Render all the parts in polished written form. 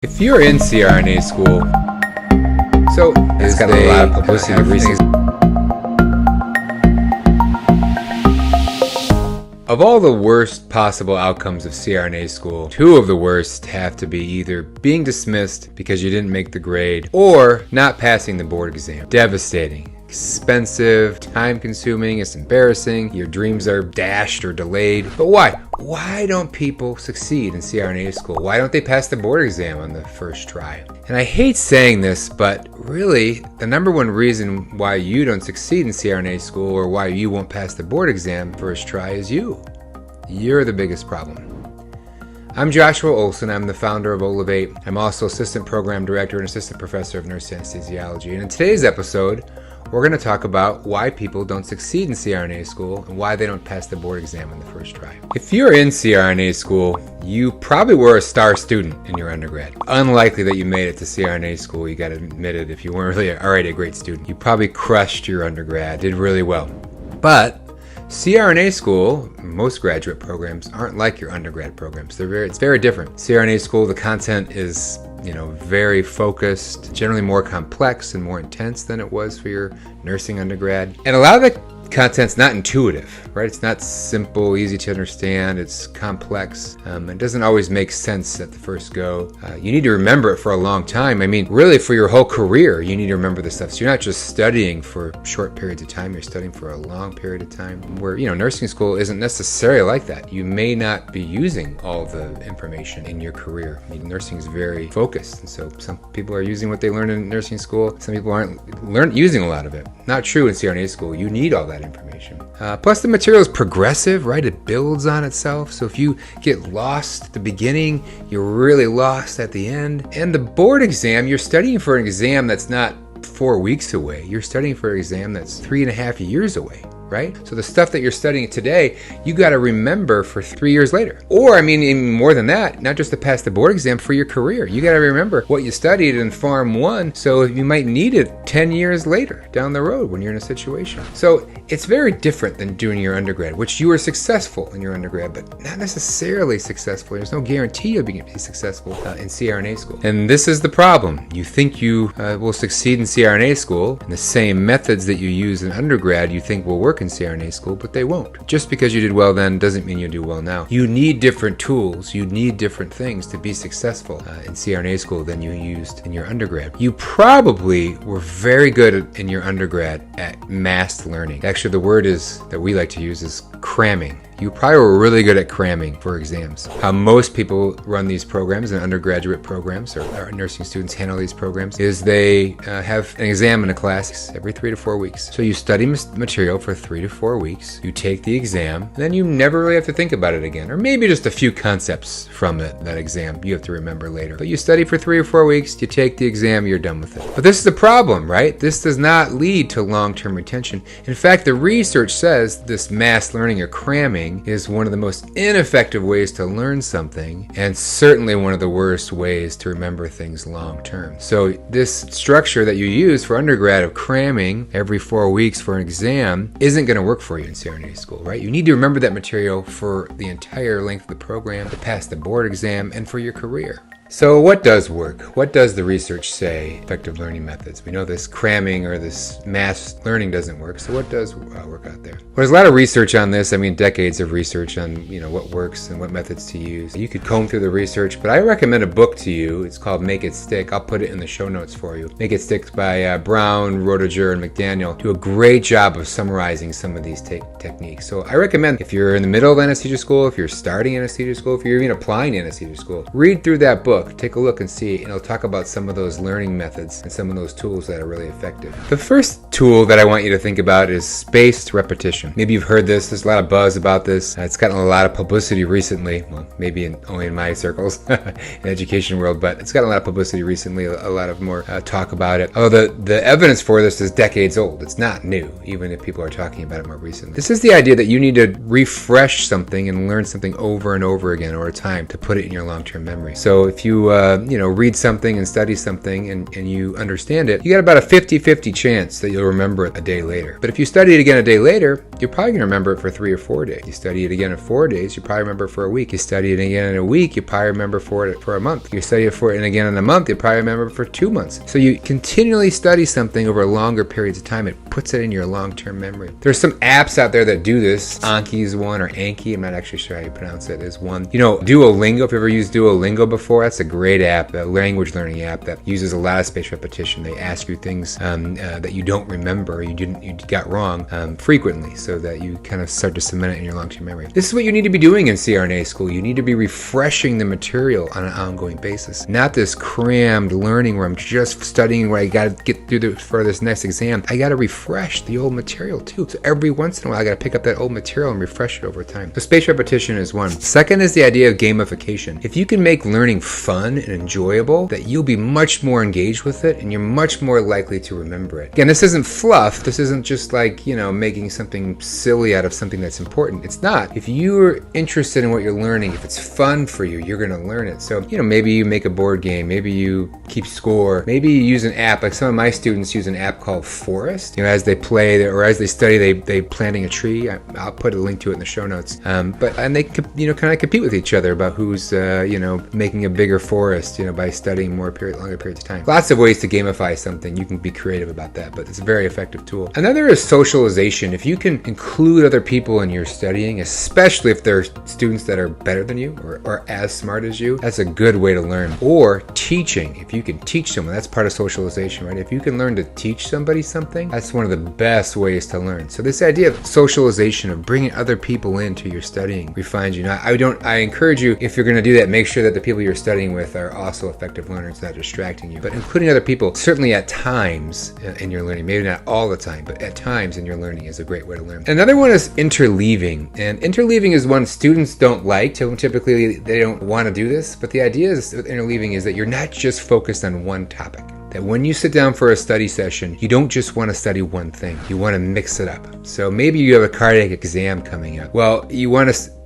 If you're in CRNA school, so it's got a lot of publicity recently. Of all the worst possible outcomes of CRNA school, two of the worst have to be either being dismissed because you didn't make the grade or not passing the board exam. Devastating. Expensive, time-consuming, it's embarrassing, your dreams are dashed or delayed. But why? Why don't people succeed in CRNA school? Why don't they pass the board exam on the first try? And I hate saying this, but really, the number one reason why you don't succeed in CRNA school or why you won't pass the board exam first try is you. You're the biggest problem. I'm Joshua Olson. I'm the founder of Ollivate. I'm also assistant program director and assistant professor of nurse anesthesiology. And in today's episode, we're going to talk about why people don't succeed in CRNA school and why they don't pass the board exam on the first try. If you're in CRNA school, you probably were a star student in your undergrad. Unlikely that you made it to CRNA school, you got to admit it, if you weren't really already a great student. You probably crushed your undergrad, did really well. But CRNA school, most graduate programs aren't like your undergrad programs. It's very different. CRNA school, the content is very focused, generally more complex and more intense than it was for your nursing undergrad. And a lot of the content's not intuitive, right? It's not simple, easy to understand. It's complex. It doesn't always make sense at the first go. You need to remember it for a long time. I mean, really for your whole career, you need to remember this stuff. So you're not just studying for short periods of time, you're studying for a long period of time where, nursing school isn't necessarily like that. You may not be using all the information in your career. I mean, nursing is very focused. And so some people are using what they learned in nursing school. Some people aren't using a lot of it. Not true in CRNA school. You need all that information. Plus the material is progressive, right? It builds on itself. So if you get lost at the beginning, you're really lost at the end. And the board exam, you're studying for an exam that's not 4 weeks away. You're studying for an exam that's 3.5 years away, right? So the stuff that you're studying today, you got to remember for 3 years later. Or, even more than that, not just to pass the board exam, for your career. You got to remember what you studied in Pharm 1, so you might need it 10 years later down the road when you're in a situation. So it's very different than doing your undergrad, which you were successful in your undergrad, but not necessarily successful. There's no guarantee you'll be successful in CRNA school. And this is the problem. You think you will succeed in CRNA school, and the same methods that you use in undergrad you think will work in CRNA school, but they won't. Just because you did well then doesn't mean you'll do well now. You need different tools, you need different things to be successful in CRNA school than you used in your undergrad. You probably were very good in your undergrad at massed learning. Actually, the word that we like to use is cramming. You probably were really good at cramming for exams. How most people run these programs and undergraduate programs or nursing students handle these programs is they have an exam in a class every 3 to 4 weeks. So you study material for 3 to 4 weeks, you take the exam, and then you never really have to think about it again. Or maybe just a few concepts from that exam you have to remember later. But you study for 3 or 4 weeks, you take the exam, you're done with it. But this is the problem, right? This does not lead to long-term retention. In fact, the research says this mass learning or cramming is one of the most ineffective ways to learn something, and certainly one of the worst ways to remember things long term. So this structure that you use for undergrad of cramming every 4 weeks for an exam isn't going to work for you in CRNA school, right? You need to remember that material for the entire length of the program, to pass the board exam, and for your career. So what does work? What does the research say? Effective learning methods. We know this cramming or this mass learning doesn't work. So what does work out there? Well, there's a lot of research on this. Decades of research on what works and what methods to use. You could comb through the research, but I recommend a book to you. It's called Make It Stick. I'll put it in the show notes for you. Make It Stick by Brown, Roediger, and McDaniel. Do a great job of summarizing some of these techniques. So I recommend, if you're in the middle of anesthesia school, if you're starting anesthesia school, if you're even applying to anesthesia school, read through that book. Take a look and see, and it'll talk about some of those learning methods and some of those tools that are really effective. The first tool that I want you to think about is spaced repetition. Maybe you've heard this. There's a lot of buzz about this. It's gotten a lot of publicity recently. Well, maybe only in my circles, in the education world, but it's gotten a lot of publicity recently, a lot of more talk about it. Although the evidence for this is decades old. It's not new, even if people are talking about it more recently. This is the idea that you need to refresh something and learn something over and over again over time to put it in your long-term memory. So if you, read something and study something and you understand it, you got about a 50-50 chance that you'll remember it a day later. But if you study it again a day later, you're probably going to remember it for 3 or 4 days. You study it again in 4 days, you probably remember it for a week. You study it again in a week, you probably remember for a month. You study it for it again in a month, you probably remember it for 2 months. So you continually study something over longer periods of time. It puts it in your long-term memory. There's some apps out there that do this. Anki's one, or Anki, I'm not actually sure how you pronounce it, is one. Duolingo, if you ever used Duolingo before, that's a great app, a language learning app that uses a lot of spaced repetition. They ask you things that you don't remember, you got wrong frequently, so that you kind of start to cement it in your long-term memory. This is what you need to be doing in CRNA school. You need to be refreshing the material on an ongoing basis. Not this crammed learning where I'm just studying what I got to get through for this next exam. I got to refresh the old material too. So every once in a while, I got to pick up that old material and refresh it over time. So spaced repetition is one. Second is the idea of gamification. If you can make learning fun and enjoyable, that you'll be much more engaged with it and you're much more likely to remember it. Again, this isn't fluff. This isn't just like, making something silly out of something that's important. It's not. If you're interested in what you're learning, if it's fun for you, you're going to learn it. So, maybe you make a board game, maybe you keep score, maybe you use an app. Like some of my students use an app called Forest. As they play or as they study, they planting a tree. I'll put a link to it in the show notes. And they kind of compete with each other about who's making a bigger forest, by studying longer periods of time. Lots of ways to gamify something. You can be creative about that, but it's a very effective tool. Another is socialization. If you can include other people in your studying, especially if they're students that are better than you or as smart as you, that's a good way to learn. Or teaching. If you can teach someone, that's part of socialization, right? If you can learn to teach somebody something, that's one of the best ways to learn. So this idea of socialization, of bringing other people into your studying, refines you. Now, I encourage you, if you're going to do that, make sure that the people you're studying with are also effective learners, not distracting you. But including other people, certainly at times in your learning, maybe not all the time, but at times in your learning is a great way to learn. Another one is interleaving. And interleaving is one students don't like. So typically, they don't want to do this. But the idea is with interleaving is that you're not just focused on one topic. That when you sit down for a study session, you don't just want to study one thing. You want to mix it up. So maybe you have a cardiac exam coming up. Well,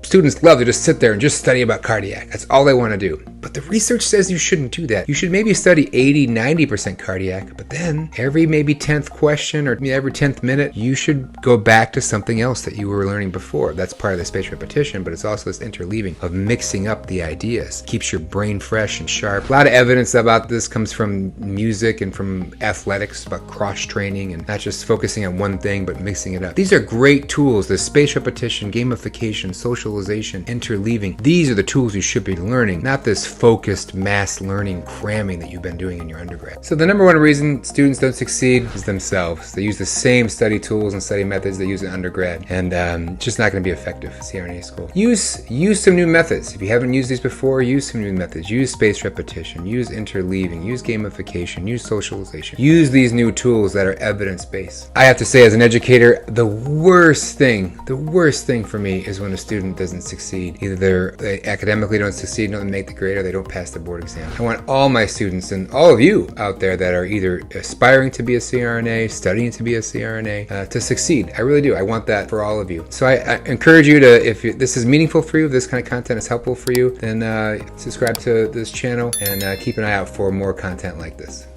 students love to just sit there and just study about cardiac. That's all they want to do. But the research says you shouldn't do that. You should maybe study 80-90% cardiac, but then every maybe 10th question or every 10th minute, you should go back to something else that you were learning before. That's part of the spaced repetition, but it's also this interleaving of mixing up the ideas. Keeps your brain fresh and sharp. A lot of evidence about this comes from music and from athletics, about cross-training and not just focusing on one thing, but mixing it up. These are great tools. The spaced repetition, gamification, socialization, interleaving. These are the tools you should be learning, not this focused mass learning cramming that you've been doing in your undergrad. So the number one reason students don't succeed is themselves. They use the same study tools and study methods they use in undergrad, and just not going to be effective at CRNA school. Use some new methods. If you haven't used these before, use some new methods. Use spaced repetition, use interleaving, use gamification, use socialization. Use these new tools that are evidence-based. I have to say, as an educator, the worst thing for me is when a student doesn't succeed. Either they academically don't succeed, don't make the grade, or they don't pass the board exam. I want all my students and all of you out there that are either aspiring to be a CRNA, studying to be a CRNA, to succeed. I really do. I want that for all of you. So I encourage you to, if this is meaningful for you, if this kind of content is helpful for you, then subscribe to this channel and keep an eye out for more content like this.